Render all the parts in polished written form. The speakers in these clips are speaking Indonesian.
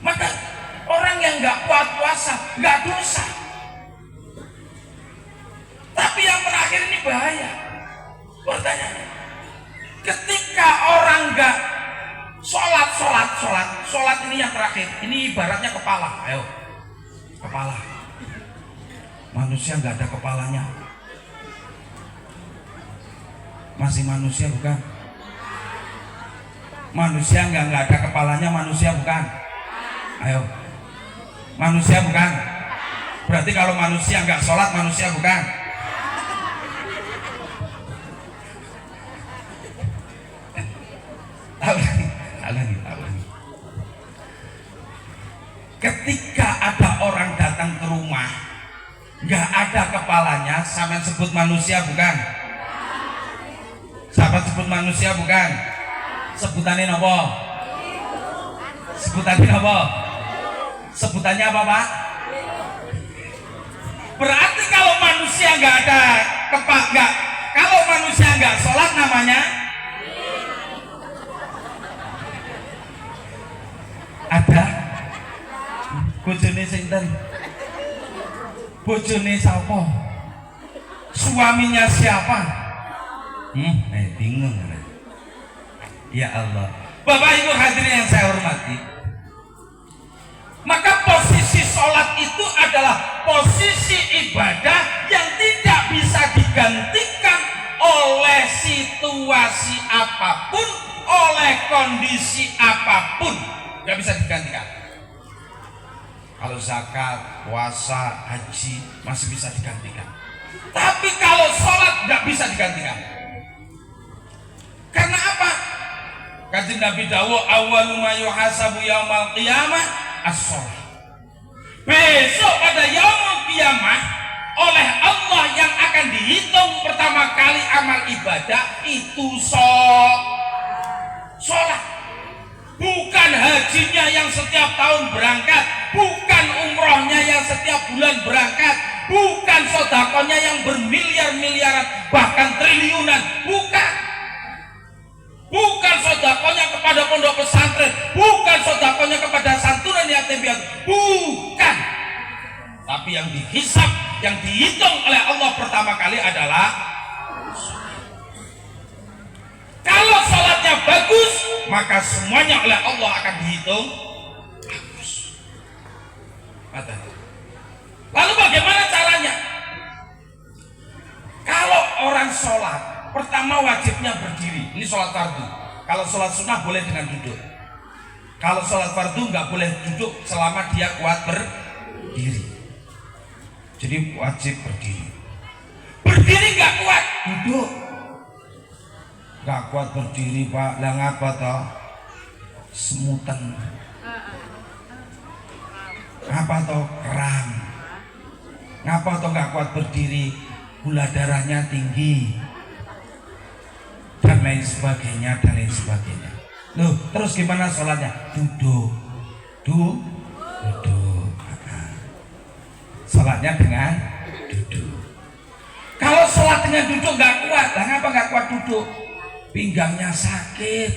Maka orang yang nggak kuat puasa nggak dosa. Tapi yang terakhir ini bahaya. Pertanyaannya, ketika orang nggak sholat ini yang terakhir. Ini ibaratnya kepala. Ayo, kepala. Manusia nggak ada kepalanya. Masih manusia bukan? Manusia nggak ada kepalanya, manusia bukan? Ayo, manusia bukan? Berarti kalau manusia nggak sholat, manusia bukan? Tahu. Ketika ada orang datang ke rumah, nggak ada kepalanya, sampean sebut manusia bukan? Sahabat sebut manusia bukan? Sebutannya apa? Sebutannya apa? Sebutannya apa, Pak? Berarti kalau manusia nggak ada kalau manusia nggak sholat namanya ada. Bojone sinten? Bojone siapa? Suaminya siapa? Bingung. Ya Allah. Bapak Ibu hadirin yang saya hormati, maka posisi sholat itu adalah posisi ibadah yang tidak bisa digantikan oleh situasi apapun, oleh kondisi apapun, nggak bisa digantikan. Kalau zakat, puasa, haji masih bisa digantikan, tapi kalau sholat nggak bisa digantikan. Karena apa? Kanjeng Nabi dawuh, awwalu ma yuhasabu yaumal qiyamah as-shalah. Besok pada yaumul qiyamah oleh Allah yang akan dihitung pertama kali amal ibadah itu sholat. Bukan hajinya yang setiap tahun berangkat, bukan umrohnya yang setiap bulan berangkat, bukan sodakonya yang bermiliar-miliaran bahkan triliunan, bukan sodakonya kepada pondok pesantren, bukan sodakonya kepada santunan yatim piatu, bukan. Tapi yang dihisab, yang dihitung oleh Allah pertama kali adalah kalau sholatnya bagus, maka semuanya oleh Allah akan dihitung bagus. Lalu bagaimana caranya? Kalau orang sholat, pertama wajibnya berdiri. Ini sholat fardu. Kalau sholat sunnah boleh dengan duduk. Kalau sholat fardu nggak boleh duduk selama dia kuat berdiri. Jadi wajib berdiri. Berdiri nggak kuat, duduk. Nggak kuat berdiri, Pak. Lah ngapa toh? Semutan. Apa toh? Kram. Ngapa toh nggak kuat berdiri? Gula darahnya tinggi. Dan lain sebagainya. Loh, terus gimana sholatnya? Duduk. Sholatnya dengan duduk. Kalau sholat dengan duduk nggak kuat, lah ngapa nggak kuat duduk? Pinggangnya sakit,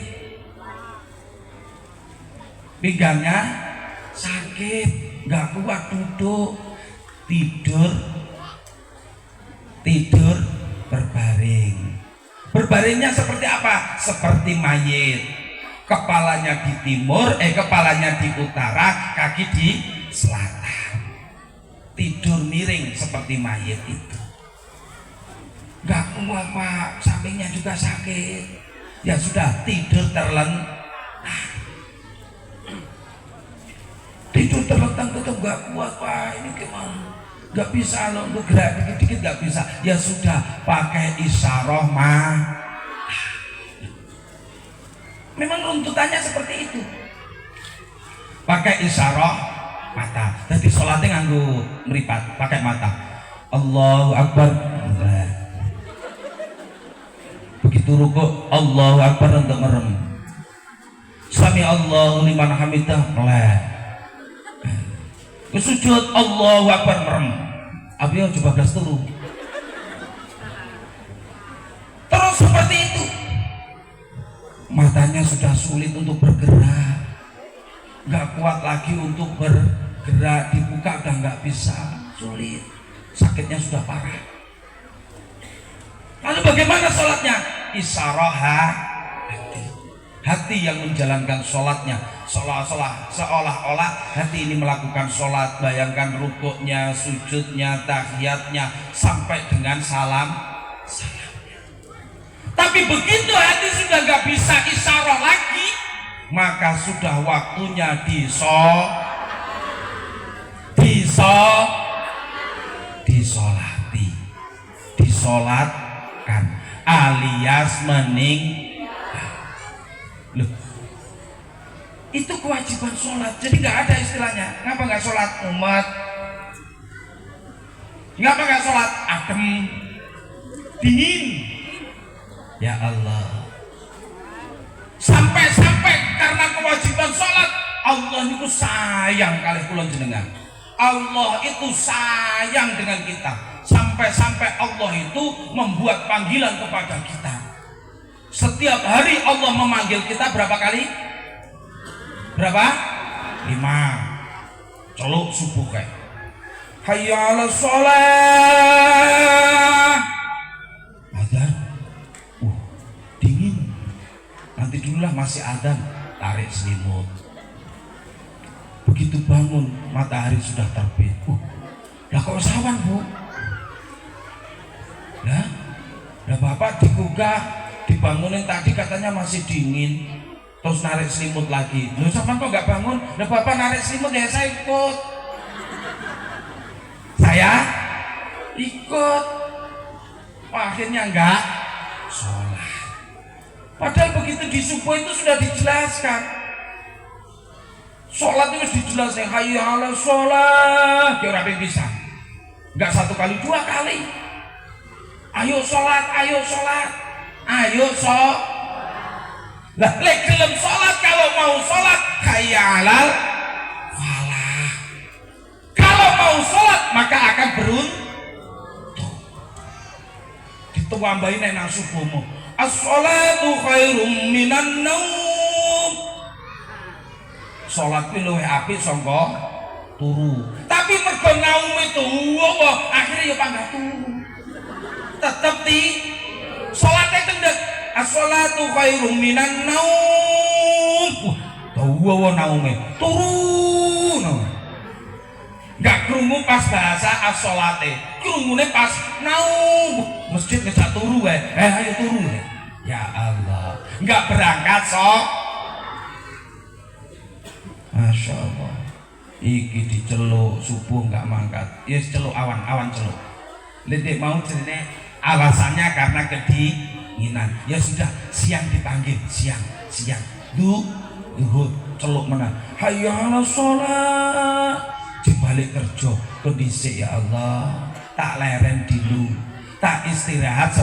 nggak kuat duduk, tidur berbaring. Berbaringnya seperti apa? Seperti mayit, kepalanya di timur, kepalanya di utara, kaki di selatan. Tidur miring seperti mayit itu. Nggak kuat, Pak, sampingnya juga sakit. Ya sudah, tidur terlentang. Tidur terlentang tetap nggak kuat, Pak. Ini gimana? Nggak bisa loh, untuk gerak dikit-dikit nggak bisa. Ya sudah, pakai isyarah memang runtutannya seperti itu. Pakai isyarah mata. Jadi sholatnya nganggo meripat, pakai mata. Allahu Akbar. Begitu rukuk, Allahu Akbar untuk merem. Sami Allahu liman hamidah, melek. Sujud, Allahu Akbar, merem. Abiyo coba belas turu. Terus seperti itu. Matanya sudah sulit untuk bergerak. nggak kuat lagi untuk bergerak, dibuka udah nggak bisa, sulit, sakitnya sudah parah. Lalu bagaimana sholatnya? Isyarah hati yang menjalankan sholatnya, seolah-olah hati ini melakukan sholat. Bayangkan rukuknya, sujudnya, tahiyatnya sampai dengan salamnya. Tapi begitu hati sudah nggak bisa isyarah lagi, maka sudah waktunya disolatkan alias loh, itu kewajiban sholat. Jadi nggak ada istilahnya ngapa nggak sholat umat, ngapa nggak sholat adem dingin. Ya Allah, sampai karena kewajiban sholat Allah itu sayang kali kula jenengan. Allah itu sayang dengan kita, sampai Allah itu membuat panggilan kepada kita. Setiap hari Allah memanggil kita berapa kali? Berapa? 5. Celuk subuh kayak hayya 'alas shalah. Adzan. Dingin. Nanti dululah masih adzan, tarik selimut. Begitu bangun matahari sudah terbit. Lah kok sawan, Bu? Lah Bapak digugah dibangunin tadi katanya masih dingin, terus narik selimut lagi. Loh sampean kok nggak bangun? Loh Bapak narik selimut ya saya ikut. Saya ikut. Akhirnya enggak sholat. Padahal begitu di subuh itu sudah dijelaskan. Sholat itu dijelaskan hayya 'alas shalah. Dia orang bisa. Enggak 1 kali 2 kali. Ayo sholat, ayo sholat. Ayo lah lek gelem sholat, kalau mau sholat hayya 'alal falah. Kalau mau sholat maka akan beruntung. Ditambahin nang subuhmu, as-sholatu khairum minan naum. Sholat kuwi luwih apik sangka turu. Tapi mergo naum itu akhirnya ya panggah turu. Tetep sholatnya cendek. As-sholatu khairum minan naum. Tahu naume turun. Enggak krungu pas bahasa as-sholate, krungune pas naum. Masjid ngejak turu ayo turu. Ya Allah, enggak berangkat Masya Allah. Iki diceluk subuh enggak mangkat. Yes celuk awan celuk. Lendek mau cerita alasannya karena kedinginan. Ya sudah, siang dipanggil, siang duhur celuk menang hayya 'alas shalah. Dibalik kerja kondisi ya Allah, tak leren dulu, tak istirahat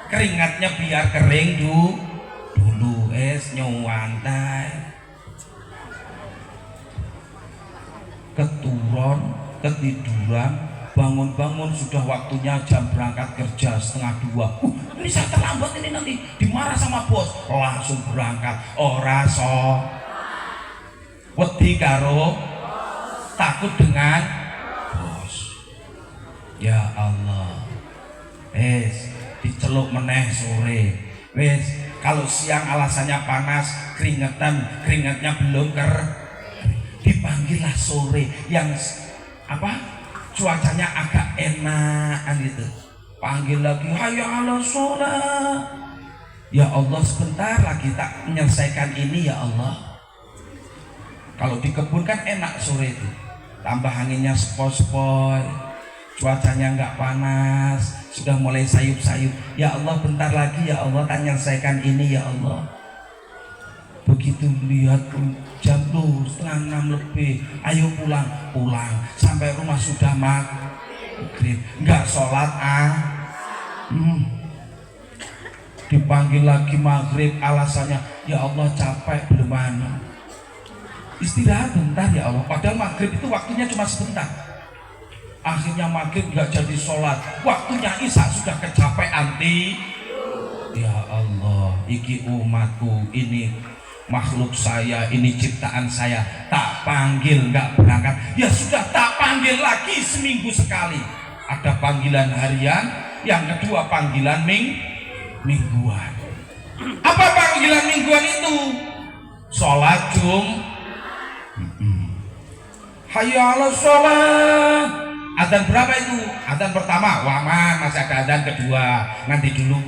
keringatnya biar kering dulu nyantai. Ketiduran, bangun sudah waktunya jam berangkat kerja 1:30. Ini saya terlambat ini, nanti dimarah sama bos. Langsung berangkat, ora wedi karo takut dengan bos. Ya Allah, diceluk meneh sore. Kalau siang alasannya panas, keringatnya belum dipanggillah sore yang cuacanya agak enakan gitu. Panggil lagi hayya 'alas shalah. Ya Allah, sebentar lagi tak menyelesaikan ini ya Allah. Kalau di kebun kan enak sore itu, tambah anginnya sepoi-sepoi, cuacanya nggak panas, sudah mulai sayup-sayup. Ya Allah, bentar lagi ya Allah tak menyelesaikan ini ya Allah. Begitu lihat jam 5:30 lebih, ayo pulang sampai rumah sudah maghrib, nggak sholat dipanggil lagi maghrib, alasannya ya Allah capek belum istirahat bentar ya Allah, padahal maghrib itu waktunya cuma sebentar. Akhirnya maghrib nggak jadi sholat, waktunya isya sudah kecapean. Ya Allah, iki umatku ini makhluk saya, ini ciptaan saya, tak panggil nggak berangkat. Ya sudah, tak panggil lagi seminggu sekali. Ada panggilan harian, yang kedua panggilan mingguan. Apa panggilan mingguan itu? Sholat hayya 'alas sholat. Adzan berapa itu? Adzan pertama, waman, masih ada adzan kedua, nanti dulu.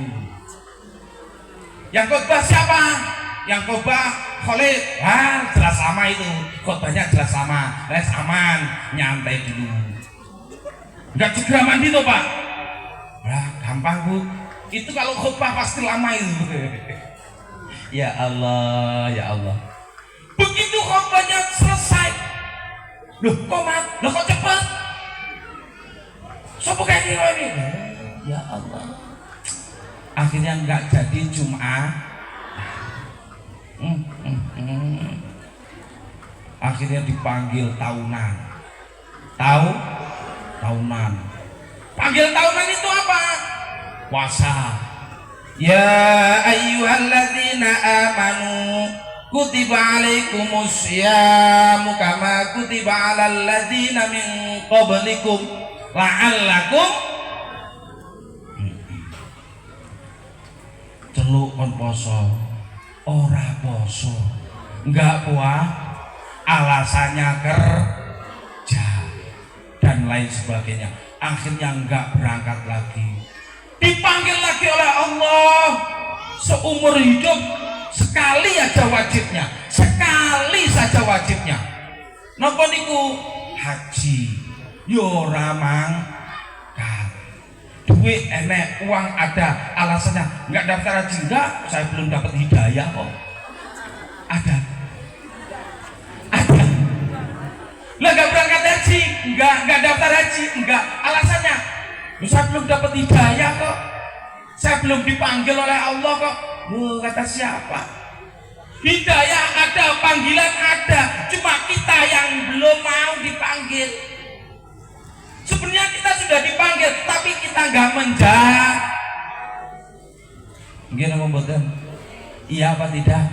Yang khotbah siapa? Yang khotbah Khalid. Jelas lama itu, khotbahnya jelas lama, les aman, nyantai dulu. Enggak segera mandi tuh Pak. Gampang Bu. Itu kalau khotbah pasti lama itu. Ya Allah, ya Allah. Begitu khotbahnya selesai, loh kok cepet? Sopo kayak gini? Ya Allah. Akhirnya nggak jadi Jumat. Akhirnya dipanggil tahunan. Tahunan. Panggil tahunan itu apa? Puasa. Ya ayyuhalladzina amanu kutiba alaikumus syamu kama kutiba alal ladzina min qablikum la'allakum celuk kon poso ora poso enggak puas alasannya kerja dan lain sebagainya, akhirnya enggak berangkat lagi. Dipanggil lagi oleh Allah, seumur hidup sekali aja wajibnya, sekali saja wajibnya. Napa niku? Haji. Yo ramangkat. Duit enek, uang ada, alasannya nggak daftar haji, enggak, saya belum dapat hidayah kok. Ada. Lah nggak berangkat haji, nggak daftar haji, enggak, alasannya saya belum dapat hidayah kok, saya belum dipanggil oleh Allah kok. Kata siapa? Hidayah ada, panggilan ada, cuma kita yang belum mau dipanggil. Sebenarnya kita sudah dipanggil, tapi kita nggak menjawab. Gimana membuatkan? Iya apa tidak?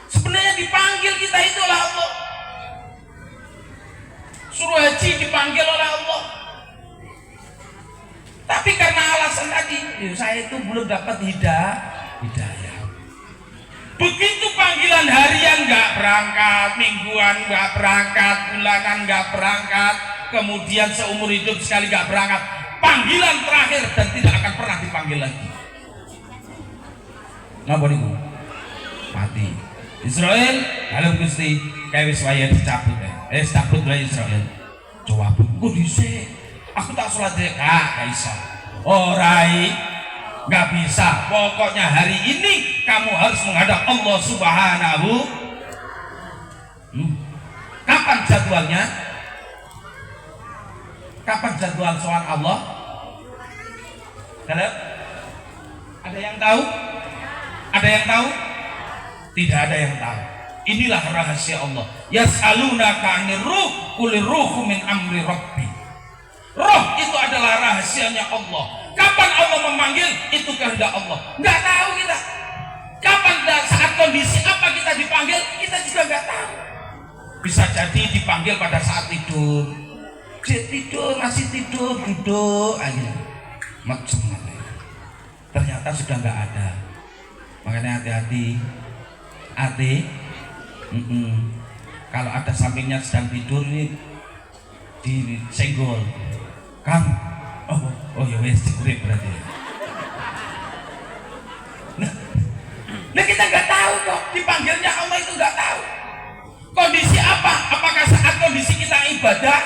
Sebenarnya dipanggil kita itu oleh Allah. Suruh haji dipanggil oleh Allah. Tapi karena alasan tadi, saya itu belum dapat hidayah. Begitu panggilan harian nggak berangkat, mingguan nggak berangkat, bulanan nggak berangkat, kemudian seumur hidup sekali nggak berangkat, panggilan terakhir dan tidak akan pernah dipanggil lagi. Ngapa nih Bu? Mati. Israel, halo Gusti, kayak wis waya dicabut cabut lah Israel. Coba kok dhisik. Aku tak sholat gak bisa. Orai, nggak bisa. Pokoknya hari ini kamu harus menghadap Allah Subhanahu. Kapan jadwalnya? Kapan jadwal soal Allah? Ada yang tahu? Ada yang tahu? Tidak ada yang tahu. Inilah rahasia Allah. Yas'alunaka 'anir ruh, qulir ruhu min amri rabbi. Roh itu adalah rahasianya Allah. Kapan Allah memanggil, itu kehendak Allah. Nggak tahu kita. Kapan saat kondisi apa kita dipanggil, kita juga nggak tahu. Bisa jadi dipanggil pada saat tidur. Tidur, masih tidur, duduk aja. Macam mana? Ternyata sudah nggak ada. Makanya hati-hati. Kalau ada sampingnya sedang tidur ini disenggol. Kang, oh ya wes dikurip berarti. Nah kita nggak tahu kok, dipanggilnya Allah itu nggak tahu. Kondisi apa? Apakah saat kondisi kita ibadah?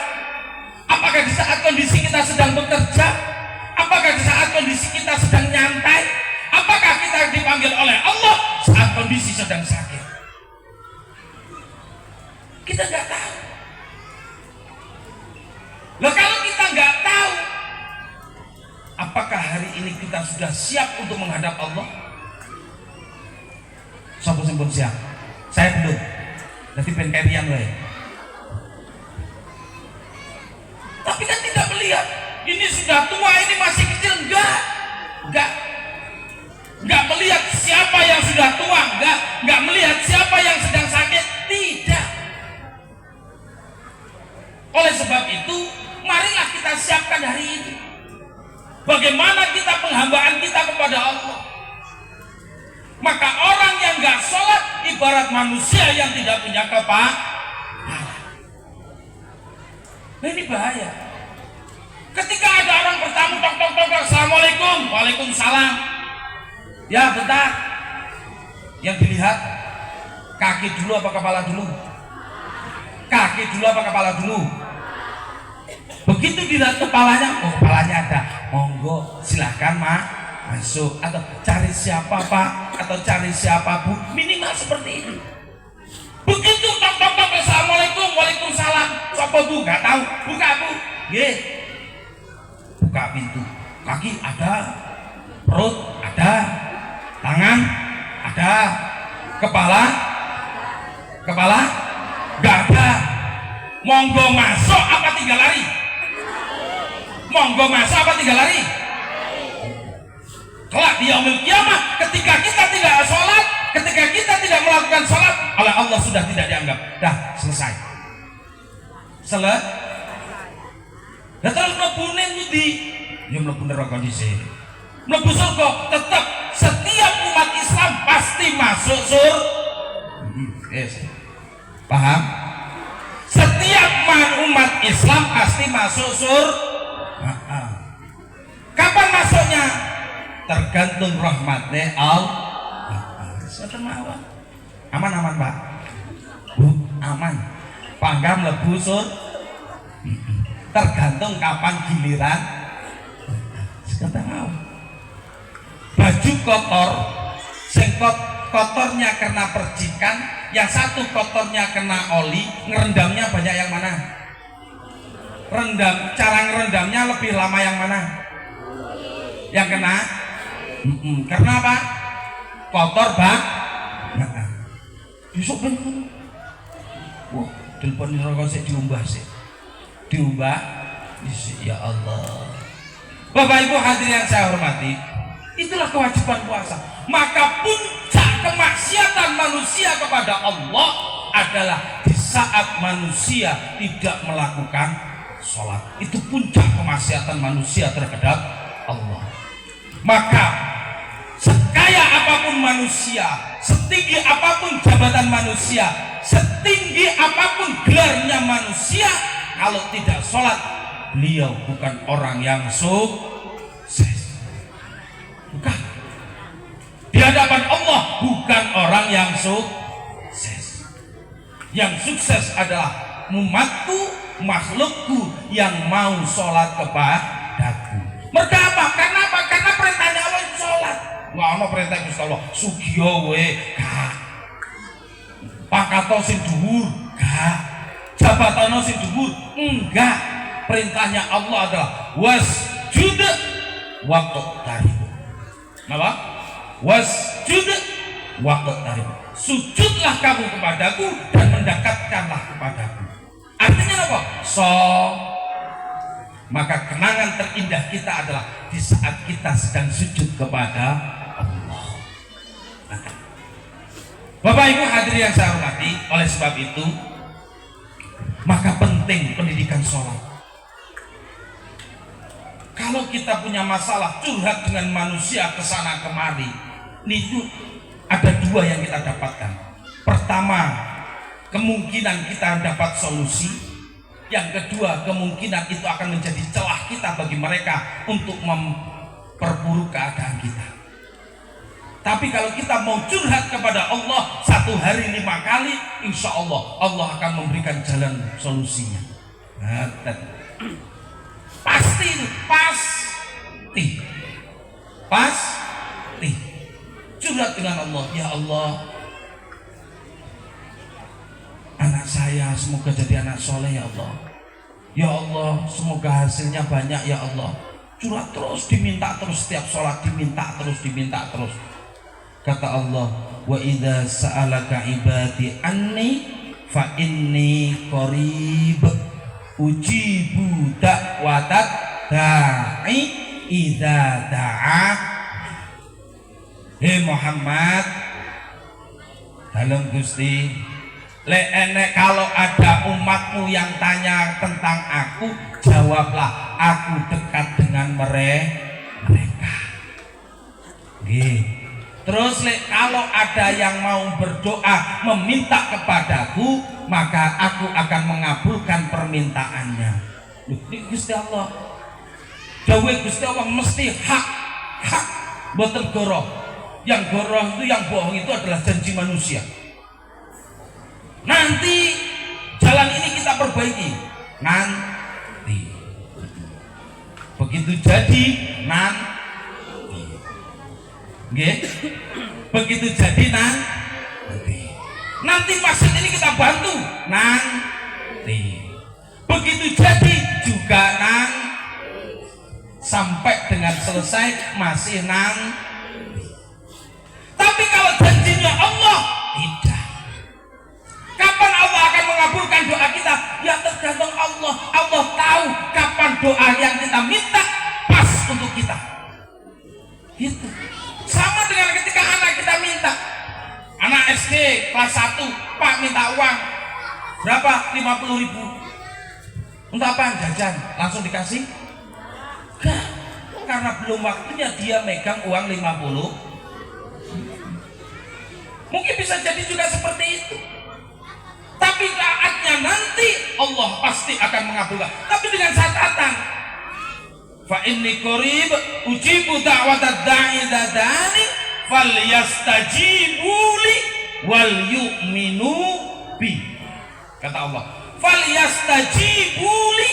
Apakah di saat kondisi kita sedang bekerja? Apakah di saat kondisi kita sedang nyantai? Apakah kita dipanggil oleh Allah saat kondisi sedang sakit? Kita nggak tahu. Nah kalau kita nggak tahu, apakah hari ini kita sudah siap untuk menghadap Allah? Siapa pun siap? Saya belum. Nanti penkerian lah. Tapi kan tidak melihat. Ini sudah tua, ini masih kecil. Enggak melihat siapa yang sudah tua. Enggak nggak melihat siapa yang sedang sakit, tidak. Oleh sebab itu, marilah kita siapkan hari ini. Bagaimana kita penghambaan kita kepada Allah. Maka orang yang nggak sholat ibarat manusia yang tidak punya kepala. Nah, ini bahaya. Ketika ada orang bertamu, tok tok tok, assalamualaikum, waalaikumsalam. Ya bentar. Yang dilihat kaki dulu apa kepala dulu? Kaki dulu apa kepala dulu? Begitu dilihat kepalanya, oh kepalanya ada, monggo silahkan masuk, atau cari siapa pak, atau cari siapa bu, minimal seperti ini. Begitu tok tok tok, assalamualaikum, waalaikumsalam, siapa bu, nggak tahu, buka bu, ye, buka pintu, kaki ada, perut ada, tangan ada, kepala nggak ada. Monggo masuk apa tinggal lari? Monggo masuk apa tinggal lari? Kelak di yaumil kiamah, ketika kita tidak sholat, ketika kita tidak melakukan sholat, oleh Allah sudah tidak dianggap. Dah selesai. Dan terus mlebunin di, ya mlebu neraka dhisik. Mlebu surga tetap, setiap umat Islam pasti masuk surga. Yes. Paham? Setiap umat Islam pasti masuk surga. Kapan masuknya? Tergantung rahmatnya Allah. Aman pak? Bu, aman. Pangga mlebu surga. Tergantung kapan giliran. Sekarang mau. Baju kotor, kotornya kena percikan, yang satu kotornya kena oli, ngerendamnya banyak yang mana? Cara ngerendamnya lebih lama yang mana? Yang kena? Karena apa? Kotor bang. Besok kan? Wah, telepon ini rokok saya diumbah sih. Diubah. Ya Allah. Bapak Ibu hadirin yang saya hormati, itulah kewajiban puasa. Maka puncak kemaksiatan manusia kepada Allah adalah di saat manusia tidak melakukan sholat. Itu puncak kemaksiatan manusia terhadap Allah. Maka sekaya apapun manusia, setinggi apapun jabatan manusia, setinggi apapun gelarnya manusia, kalau tidak sholat, beliau bukan orang yang sukses. Bukan. Di hadapan Allah bukan orang yang sukses. Yang sukses adalah umatku, makhlukku yang mau sholat kepadaku. Mereka apa? Karena apa? Karena perintahnya Allah sholat. Nggak ada perintah Gusti Allah sugio we gak, pangkato sing dhuwur gak, jabatano sing dhuwur enggak. Perintahnya Allah adalah wasjud waqtarib. Napa? Wasjud waqtarib. Sujudlah kamu kepadaku dan mendekatkanlah kepadaku. Artinya apa? Maka kenangan terindah kita adalah di saat kita sedang sujud kepada Allah. Bapak Ibu hadirin yang saya hormati, oleh sebab itu maka penting pendidikan sholat. Kalau kita punya masalah curhat dengan manusia kesana kemari, itu ada dua yang kita dapatkan. Pertama, kemungkinan kita dapat solusi. Yang kedua, kemungkinan itu akan menjadi celah kita bagi mereka untuk memperburuk keadaan kita. Tapi kalau kita mau curhat kepada Allah 1 hari 5 kali, insya Allah Allah akan memberikan jalan solusinya. Pasti itu, pasti. Curhat dengan Allah, ya Allah, anak saya semoga jadi anak soleh ya Allah. Ya Allah, semoga hasilnya banyak ya Allah. Curhat terus, diminta terus, setiap sholat diminta terus. Kata Allah, wa idza sa'alaka ibadi anni fa inni qarib ujibu da'watat da'i idza da'a. Hei Muhammad, Dalem Gusti, lek enek kalau ada umatmu yang tanya tentang aku, jawablah aku dekat dengan mereka. Nggih. Terus lek kalau ada yang mau berdoa meminta kepadaku, maka aku akan mengabulkan permintaannya. Loh, ini Gusti Allah. Dawuh Gusti Allah mesti hak boten goroh. Yang goroh itu, yang bohong itu adalah janji manusia. Nanti jalan ini kita perbaiki. Nanti. Begitu jadi nanti. Nggih. Begitu jadi nanti. Nanti masjid ini kita bantu nanti. Begitu jadi juga nanti. Sampai dengan selesai masih nanti. Tapi kalau janjinya Allah tidak. Kapan Allah akan mengabulkan doa kita? Ya tergantung Allah. Allah tahu kapan doa yang kita minta pas untuk kita. Gitu. Sama dengan ketika anak kita minta. Anak SD kelas 1, Pak minta uang berapa? 50.000. Untuk apa? Jajan. Langsung dikasih? Enggak. Karena belum waktunya dia megang uang 50. Mungkin bisa jadi juga seperti itu. Tapi saatnya nanti Allah pasti akan mengabulkan. Tapi dengan catatan. Fa inni qarib ujibu da'watad da'i dadani falyastajibu li wal yu'minu bi. Kata Allah, falyastajibu li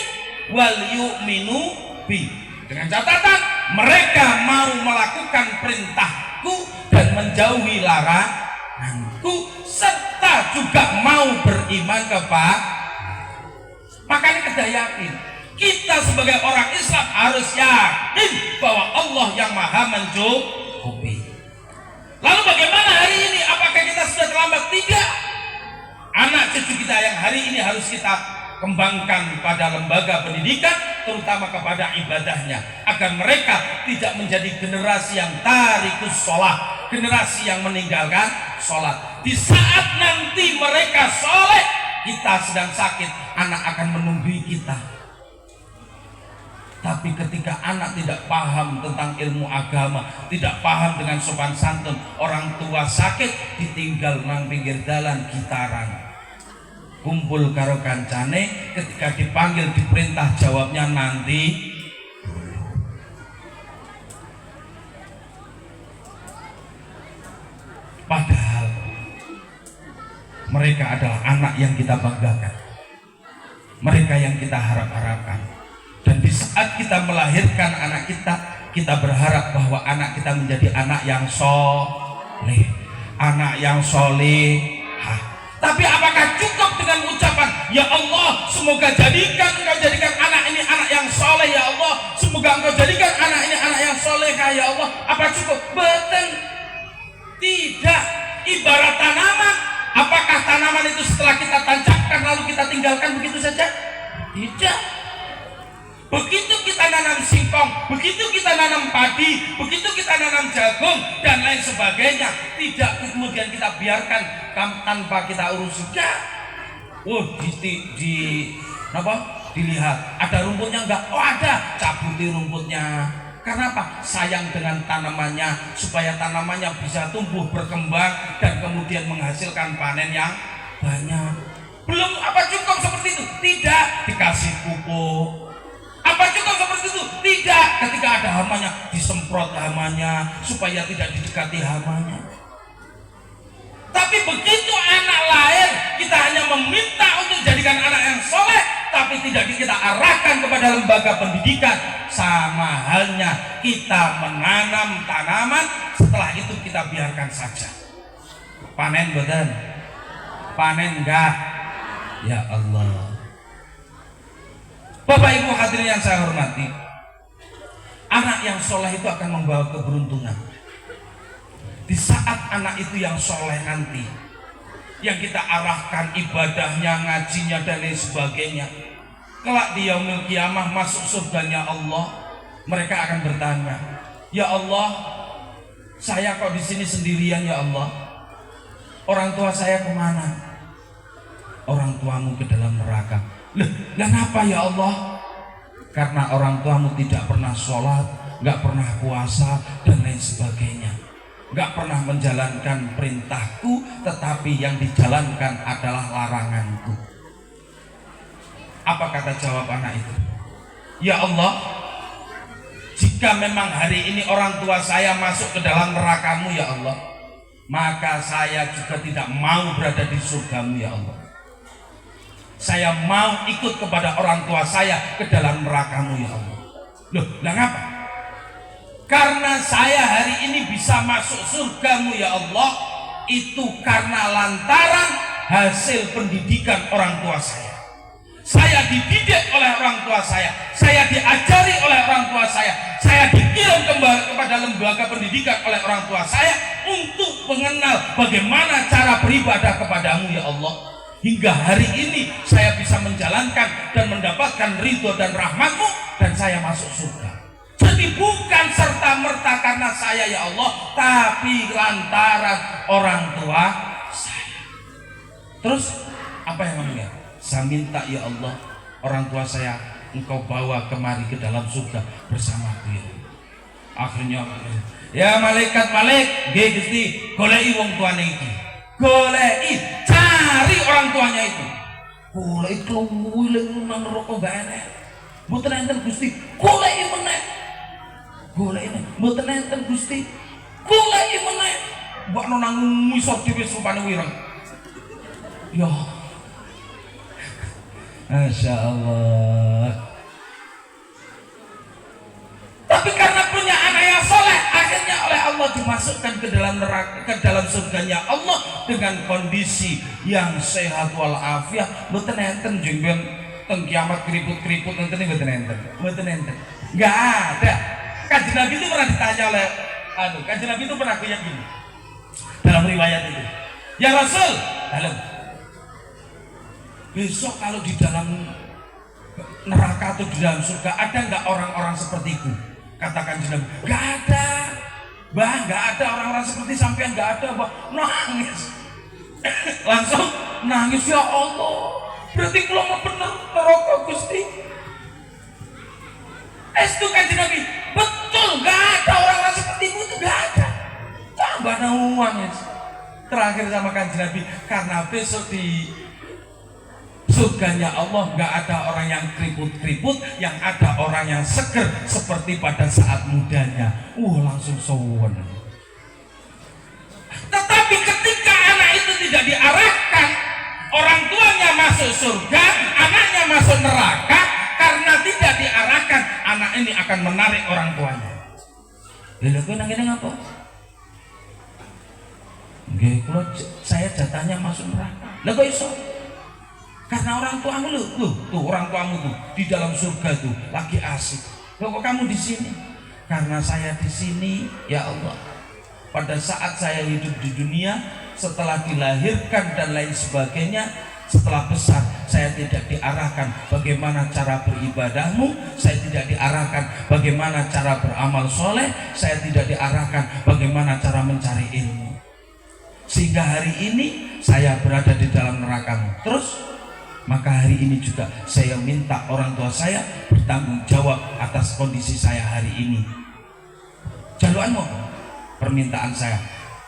wal yu'minu bi. Dengan catatan mereka mau melakukan perintahku dan menjauhi laranganku serta juga mau beriman kepada. Makanya kita yakin, kita sebagai orang Islam harus yakin bahwa Allah yang maha mencukupi. Lalu bagaimana hari ini? Apakah kita sudah terlambat? Tidak. Anak cucu kita yang hari ini harus kita kembangkan pada lembaga pendidikan, terutama kepada ibadahnya, agar mereka tidak menjadi generasi yang tarikus sholat, generasi yang meninggalkan sholat. Di saat nanti mereka soleh, kita sedang sakit, anak akan menunggui kita. Tapi ketika anak tidak paham tentang ilmu agama, tidak paham dengan sopan santun, orang tua sakit, ditinggal nang pinggir jalan gitaran. Kumpul karo kancane, ketika dipanggil diperintah jawabnya nanti. Padahal mereka adalah anak yang kita banggakan, mereka yang kita harap-harapkan. Dan di saat kita melahirkan anak kita, kita berharap bahwa anak kita menjadi anak yang soleh, anak yang solehah. Tapi apakah cukup dengan ucapan, ya Allah, semoga engkau jadikan anak ini anak yang soleh, ya Allah, semoga engkau jadikan anak ini anak yang soleh, ya Allah. Apa cukup? Betul. Tidak. Ibarat tanaman. Apakah tanaman itu setelah kita tancapkan lalu kita tinggalkan begitu saja? Tidak. Begitu kita nanam singkong, begitu kita nanam padi, begitu kita nanam jagung dan lain sebagainya, tidak kemudian kita biarkan tanpa kita urus. Dilihat ada rumputnya enggak? Oh ada, cabuti rumputnya. Karena apa? Sayang dengan tanamannya, supaya tanamannya bisa tumbuh berkembang dan kemudian menghasilkan panen yang banyak. Belum apa cukup seperti itu? Tidak. Dikasih pupuk. Apa cukup seperti itu? Tidak. Ketika ada hamanya, disemprot hamanya supaya tidak didekati hamanya. Tapi begitu anak lahir, kita hanya meminta untuk jadikan anak yang soleh, tapi tidak kita arahkan kepada lembaga pendidikan. Sama halnya kita menanam tanaman, setelah itu kita biarkan saja. Panen betul? Panen enggak? Ya Allah. Bapak Ibu hadirin yang saya hormati, anak yang soleh itu akan membawa keberuntungan. Di saat anak itu yang soleh nanti, yang kita arahkan ibadahnya, ngajinya dan lain sebagainya, kelak di yaumil kiamah masuk surganya Allah, mereka akan bertanya, ya Allah, saya kok di sini sendirian ya Allah? Orang tua saya kemana? Orang tuamu ke dalam neraka. Loh, kenapa ya Allah? Karena orang tuamu tidak pernah sholat, nggak pernah puasa dan lain sebagainya, nggak pernah menjalankan perintahku, tetapi yang dijalankan adalah laranganku. Apa kata jawab anak itu? Ya Allah, jika memang hari ini orang tua saya masuk ke dalam nerakamu ya Allah, maka saya juga tidak mau berada di surgamu ya Allah. Saya mau ikut kepada orang tua saya ke dalam nerakamu ya Allah. Loh, lah ngapa? Karena saya hari ini bisa masuk surgamu ya Allah, itu karena lantaran hasil pendidikan orang tua saya. Saya dididik oleh orang tua saya diajari oleh orang tua saya dikirim kepada lembaga pendidikan oleh orang tua saya untuk mengenal bagaimana cara beribadah kepadamu ya Allah. Hingga hari ini saya bisa menjalankan dan mendapatkan ridho dan rahmatmu dan saya masuk surga. Jadi bukan serta-merta karena saya ya Allah, tapi lantaran orang tua saya. Terus apa yang kamu lihat? Saya minta ya Allah, orang tua saya engkau bawa kemari ke dalam surga bersamaku ya. Akhirnya ya malaikat nggih Gusti, goleki wong tuane iki. Goleki, cari orang tuanya itu. Goleki kluwileng nang neraka mbak enek. Mboten enten Gusti, goleki meneh. Goleki mboten enten Gusti. Goleki meneh. Mbok nang ngisor dhewe rupane wireng. Ya. Masya Allah. Tapi karena punya anak yang soleh, akhirnya oleh Allah dimasukkan ke dalam neraka, ke dalam surganya Allah dengan kondisi yang sehat walafiat. Mboten enten jengben teng kiamat keriput-keriput enten mboten enten. Enggak ada. Kanjeng Nabi itu pernah ditanya oleh Kanjeng Nabi itu pernah kayak gini. Dalam riwayat itu. Ya Rasul, besok kalau di dalam neraka atau di dalam surga ada nggak orang-orang sepertiku? Katakan Nabi, nggak ada, bah, nggak ada orang-orang seperti sampean, nggak ada, bah. Nangis, langsung nangis ya Allah. Berarti kalau mau benar neraka Gusti. Itu kan Nabi, betul, nggak ada orang-orang sepertimu itu nggak ada. Tambah nangis. Terakhir sama Kanjeng Nabi, karena besok di surganya Allah nggak ada orang yang keriput-keriput, yang ada orang yang seger seperti pada saat mudanya. Langsung sowan. Tetapi ketika anak itu tidak diarahkan, orang tuanya masuk surga, anaknya masuk neraka, karena tidak diarahkan, anak ini akan menarik orang tuanya. Lha kowe nang kene ngapa? Nggih, kalau saya jatahnya masuk neraka. Lah kok iso? Karena orang tuamu tuh orang tuamu tuh di dalam surga tuh lagi asik. Loh, kok kamu di sini? Karena saya di sini, ya Allah. Pada saat saya hidup di dunia, setelah dilahirkan dan lain sebagainya, setelah besar, saya tidak diarahkan bagaimana cara beribadahmu, saya tidak diarahkan bagaimana cara beramal soleh, saya tidak diarahkan bagaimana cara mencari ilmu. Sehingga hari ini saya berada di dalam nerakamu. Terus maka hari ini juga saya minta orang tua saya bertanggung jawab atas kondisi saya hari ini. Jaluanmu, permintaan saya,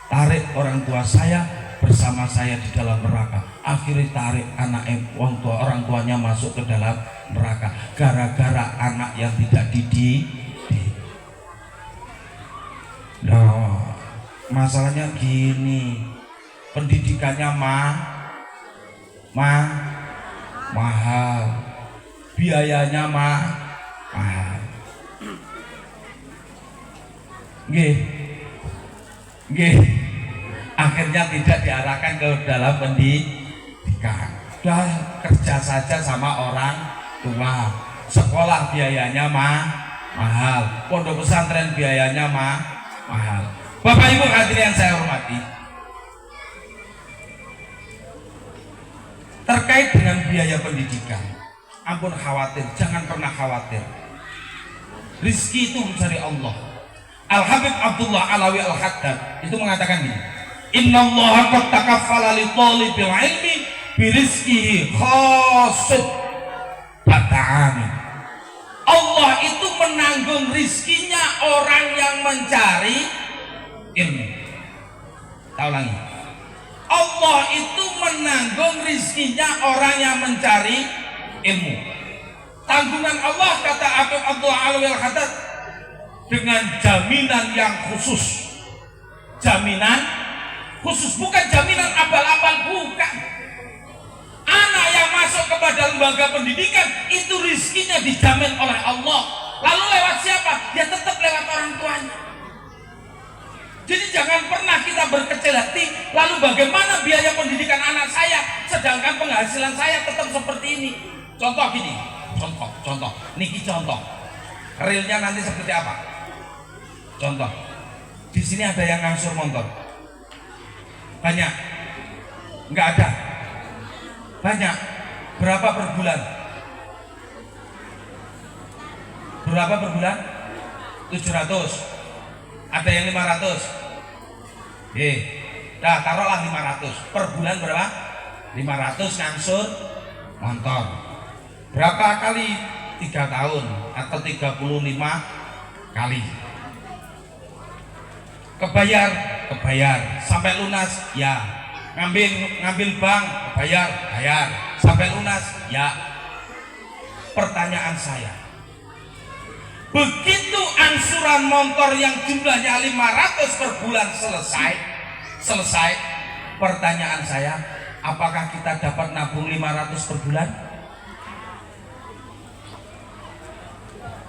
tarik orang tua saya bersama saya di dalam neraka. Akhirnya tarik anak orang tuanya masuk ke dalam neraka gara-gara anak yang tidak dididik. Nah, masalahnya gini, pendidikannya mahal, biayanya mahal. Nggih. Akhirnya tidak diarahkan ke dalam pendidikan. Udah kerja saja sama orang tua. Sekolah biayanya mahal, pondok pesantren biayanya mahal. Bapak Ibu hadirin yang saya hormati, terkait dengan biaya pendidikan, ampun khawatir, jangan pernah khawatir. Rizki itu dari Allah. Al-Habib Abdullah Alawi Al-Haddad itu mengatakan gini, Innallaha qad takaffala li thalibil ilmi birizqihi khasib bata'ani. Allah itu menanggung rizkinya orang yang mencari ilmu. Tak ulangi. Allah itu menanggung rizkinya orang yang mencari ilmu. Tanggungan Allah, kata Abdul Alwi Al-Khattab, dengan jaminan yang khusus. Jaminan khusus, bukan jaminan abal-abal, bukan. Anak yang masuk kepada lembaga pendidikan itu rizkinya dijamin oleh Allah. Lalu lewat siapa? Ya tetap lewat orang tuanya. Jadi jangan pernah kita berkecil hati, lalu bagaimana biaya pendidikan anak saya sedangkan penghasilan saya tetap seperti ini. Contoh gini, contoh niki contoh realnya nanti seperti apa. Contoh, di sini ada yang ngangsur motor banyak? Nggak ada. Banyak. Berapa per bulan? Berapa per bulan? 700. Ada yang 500. Dah taruhlah 500. Per bulan berapa? 500 ngangsur motor. Berapa kali? 3 tahun atau 35 kali. Kebayar sampai lunas ya. Ngambil bank, bayar sampai lunas ya. Pertanyaan saya, begitu angsuran motor yang jumlahnya 500 per bulan selesai, pertanyaan saya, apakah kita dapat nabung 500 per bulan?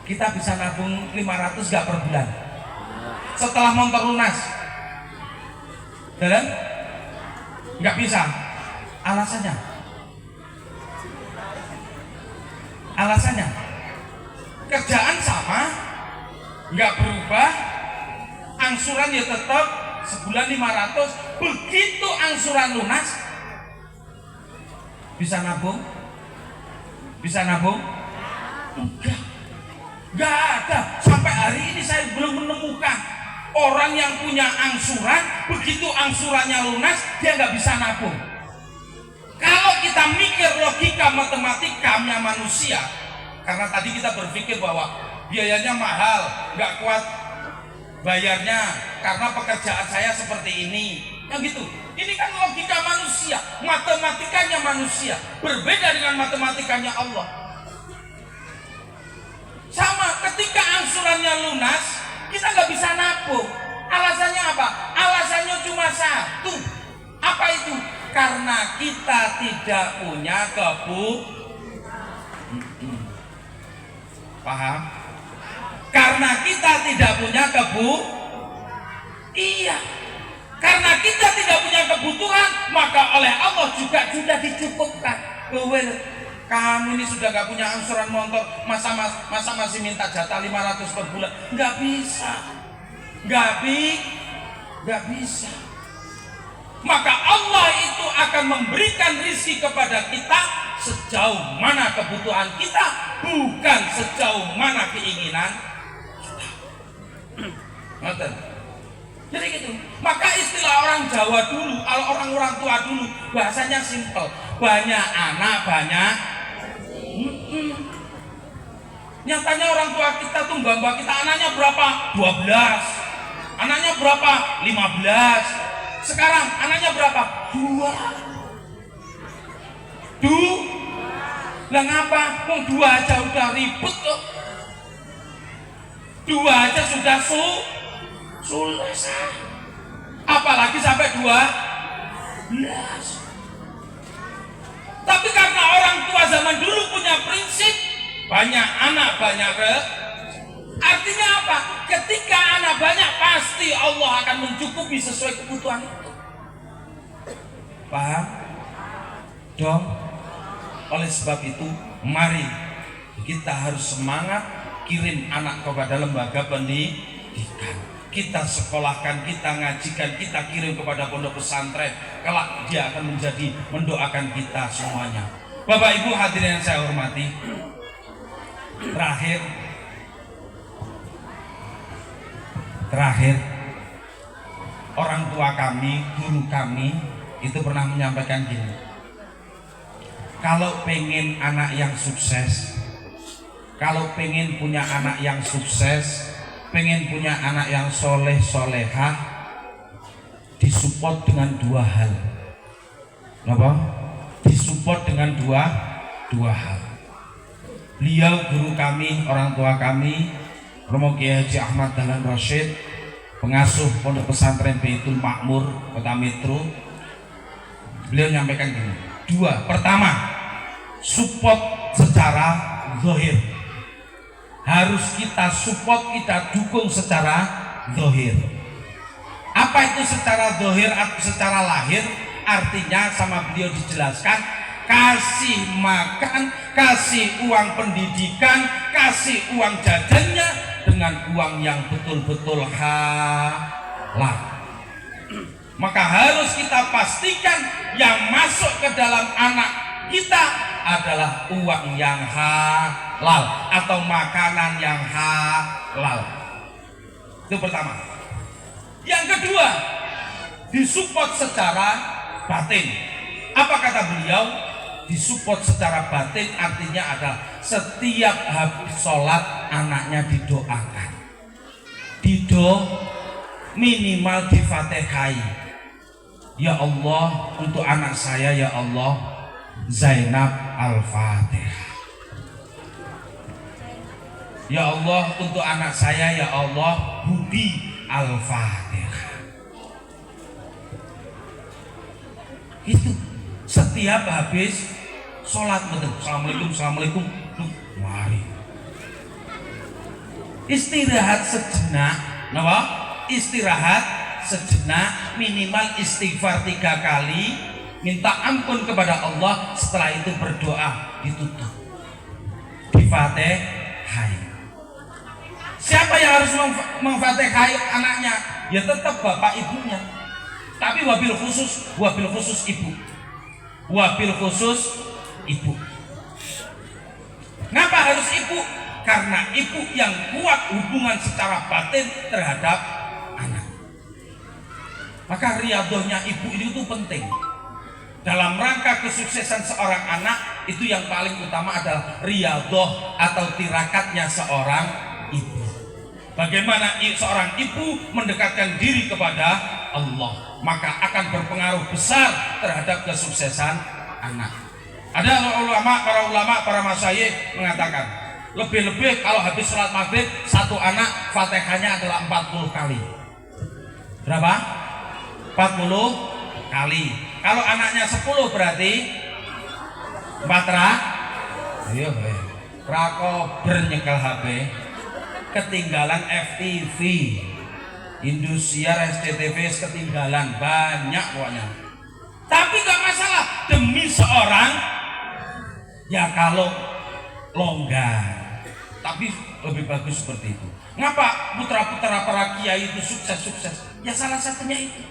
Kita bisa nabung 500 gak per bulan setelah motor lunas? Dan nggak bisa. Alasannya kerjaan sama, nggak berubah, angsuran ya tetap sebulan 500. Begitu angsuran lunas, bisa nabung? Nggak ada. Sampai hari ini saya belum menemukan orang yang punya angsuran, begitu angsurannya lunas dia nggak bisa nabung. Kalau kita mikir logika matematikanya manusia, karena tadi kita berpikir bahwa biayanya mahal, nggak kuat bayarnya karena pekerjaan saya seperti ini, yang gitu. Ini kan logika manusia, matematikanya manusia, berbeda dengan matematikanya Allah. Sama, ketika angsurannya lunas, kita nggak bisa nabung. Alasannya apa? Alasannya cuma satu. Apa itu? Karena kita tidak punya paham? Karena kita tidak punya iya. Karena kita tidak punya kebutuhan, maka oleh Allah juga sudah dicukupkan. Kamu ini sudah gak punya angsuran motor, masa masih minta jatah 500 per bulan? Gak bisa. Maka Allah itu akan memberikan rizki kepada kita sejauh mana kebutuhan kita, bukan sejauh mana keinginan kita. Jadi gitu. Maka istilah orang Jawa dulu, orang tua dulu, bahasanya simpel. Banyak anak, banyak. Nyatanya orang tua kita tuh mbak kita anaknya berapa? 12. Anaknya berapa? 15. Sekarang anaknya berapa? 2. Lah ngapa? Mau 2 aja udah ribet kok. 2 aja sudah sulit. Apalagi sampai 12. Tapi karena orang tua zaman dulu punya prinsip banyak anak banyak artinya apa? Ketika anak banyak pasti Allah akan mencukupi sesuai kebutuhan itu. Paham? Dong? Oleh sebab itu mari kita harus semangat kirim anak kepada lembaga pendidikan. Kita sekolahkan, kita ngajikan, kita kirim kepada pondok pesantren. Kelak dia akan menjadi mendoakan kita semuanya. Bapak Ibu hadirin yang saya hormati, terakhir orang tua kami, guru kami itu pernah menyampaikan gini, kalau pengen anak yang sukses, kalau pengen punya anak yang sukses, pengen punya anak yang soleh solehah, disupport dengan dua hal. Apa? Disupport dengan dua hal. Beliau guru kami, orang tua kami, Romo Kiai Haji Ahmad Dahlan Rasyid, pengasuh Pondok Pesantren Baitul Makmur Kota Metro, beliau menyampaikan gini, dua. Pertama, support secara zahir. Harus kita support, kita dukung secara zahir. Apa itu secara zahir atau secara lahir? Artinya sama beliau dijelaskan, kasih makan, kasih uang pendidikan, kasih uang jajannya dengan uang yang betul-betul halal. Maka harus kita pastikan yang masuk ke dalam anak kita adalah uang yang halal atau makanan yang halal. Itu pertama. Yang kedua, disupport secara batin. Apa kata beliau? Disupport secara batin artinya adalah setiap habis sholat anaknya didoakan, minimal difatihai. Ya Allah, untuk anak saya ya Allah Zainab Al-Fatihah. Ya Allah, untuk anak saya ya Allah Budi Al-Fatihah. Itu setiap habis sholat, betul. Assalamualaikum, assalamualaikum. Mari istirahat sejenak. Kenapa? Istirahat sejenak, minimal istighfar 3 kali, minta ampun kepada Allah. Setelah itu berdoa, ditutup, difatihai. Siapa yang harus memfatihai anaknya? Ya tetap bapak ibunya. Tapi wabil khusus ibu. Wabil khusus ibu. Kenapa harus ibu? Karena ibu yang kuat hubungan secara batin terhadap anak. Maka riyadhahnya ibu itu penting. Dalam rangka kesuksesan seorang anak, itu yang paling utama adalah riyadhah atau tirakatnya seorang ibu. Bagaimana seorang ibu mendekatkan diri kepada Allah, maka akan berpengaruh besar terhadap kesuksesan anak. Ada para masyayikh mengatakan, lebih-lebih kalau habis sholat maghrib, satu anak fatihahnya adalah 40 kali. Berapa? 40 kali. Kalau anaknya 10 berarti 4 Iya, Rakober nyekel HP, ketinggalan FTV, Indosiar, SCTV ketinggalan, banyak pokoknya. Tapi gak masalah, demi seorang, ya kalau longgar. Tapi lebih bagus seperti itu. Ngapa putra-putra para kiai itu sukses-sukses? Ya salah satunya itu,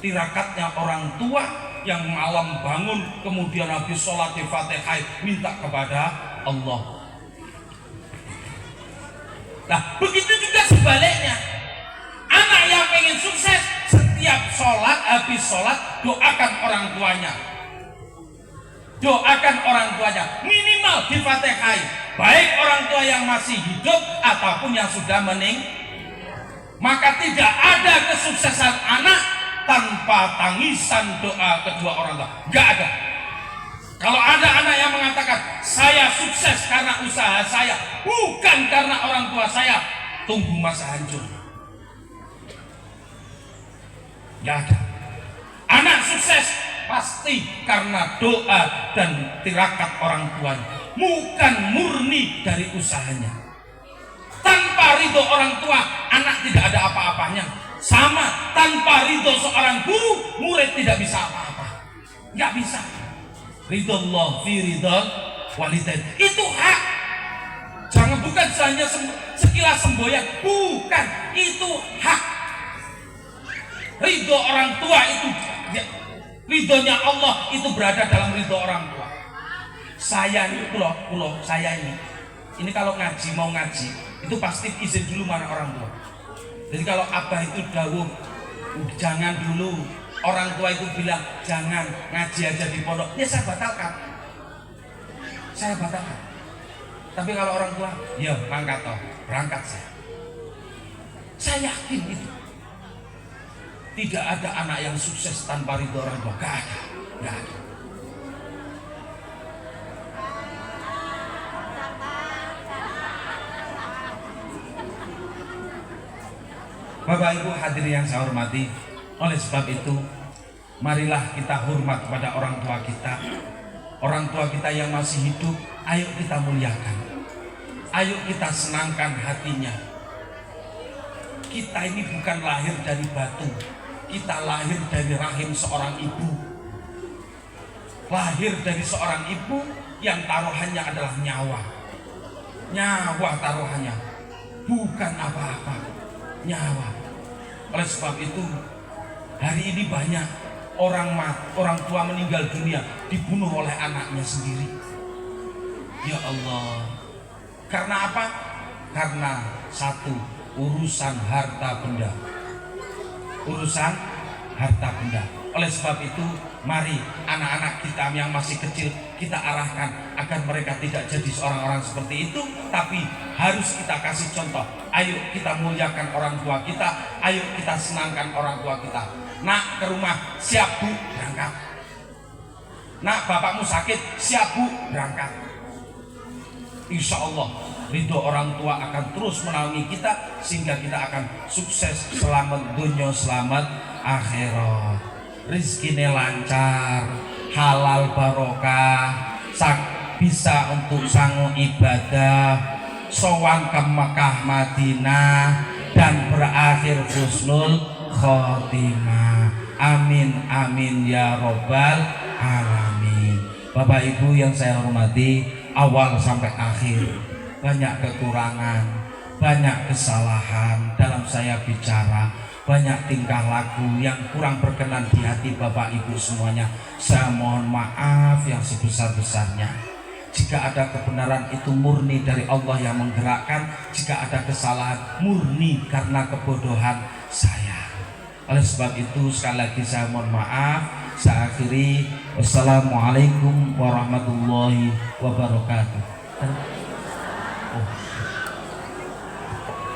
tirakatnya orang tua yang malam bangun, kemudian habis sholat di Fatihah minta kepada Allah. Nah, begitu juga sebaliknya. Anak yang pengen sukses, setiap sholat, habis sholat, doakan orang tuanya. Doakan orang tuanya, minimal di Fatihah. Baik orang tua yang masih hidup ataupun yang sudah meninggal. Maka tidak ada kesuksesan anak tanpa tangisan doa kedua orang tua. Gak ada. Kalau ada anak yang mengatakan saya sukses karena usaha saya, bukan karena orang tua saya, tunggu masa hancur. Gak ada. Anak sukses pasti karena doa dan tirakat orang tuanya, bukan murni dari usahanya. Tanpa ridho orang tua, anak tidak ada apa-apanya. Sama, tanpa ridho seorang guru, murid tidak bisa apa-apa. Nggak bisa. Ridho Allah fi ridho walidain. Itu hak. Jangan bukan hanya sekilas semboyan. Bukan, itu hak. Ridho orang tua itu, ridhonya Allah itu berada dalam ridho orang tua. Saya ini, saya ini kalau ngaji, mau ngaji, itu pasti izin dulu mana orang tua. Jadi kalau abah itu dawuh jangan dulu, orang tua itu bilang jangan ngaji aja di pondok, ya saya batalkan. Tapi kalau orang tua, ya berangkat toh, berangkat saya. Saya yakin itu. Tidak ada anak yang sukses tanpa ridho orang tua, gak ada. Bapak Ibu hadirin yang saya hormati, oleh sebab itu marilah kita hormat kepada orang tua kita. Orang tua kita yang masih hidup, ayo kita muliakan, ayo kita senangkan hatinya. Kita ini bukan lahir dari batu, kita lahir dari rahim seorang ibu, lahir dari seorang ibu yang taruhannya adalah nyawa taruhannya, bukan apa-apa, nyawa. Oleh sebab itu hari ini banyak orang tua meninggal dunia dibunuh oleh anaknya sendiri. Ya Allah, karena apa? Karena satu, urusan harta benda. Oleh sebab itu mari anak-anak kita yang masih kecil kita arahkan agar mereka tidak jadi seorang orang seperti itu, tapi harus kita kasih contoh. Ayo kita muliakan orang tua kita, ayo kita senangkan orang tua kita. Nak, ke rumah, siap Bu, berangkat. Nak, bapakmu sakit, siap Bu, berangkat. Insya Allah ridho orang tua akan terus menaungi kita sehingga kita akan sukses, selamat dunia, selamat akhirat. Rizkinya lancar, halal barokah, bisa untuk sanggup ibadah, sowan ke Mekah Madinah, dan berakhir husnul khotimah. Amin amin ya robbal alamin. Bapak Ibu yang saya hormati, awal sampai akhir banyak kekurangan, banyak kesalahan dalam saya bicara, banyak tingkah laku yang kurang berkenan di hati Bapak Ibu semuanya. Saya mohon maaf yang sebesar-besarnya. Jika ada kebenaran itu murni dari Allah yang menggerakkan, jika ada kesalahan murni karena kebodohan saya. Oleh sebab itu sekali lagi saya mohon maaf. Saya akhiri, wassalamualaikum warahmatullahi wabarakatuh.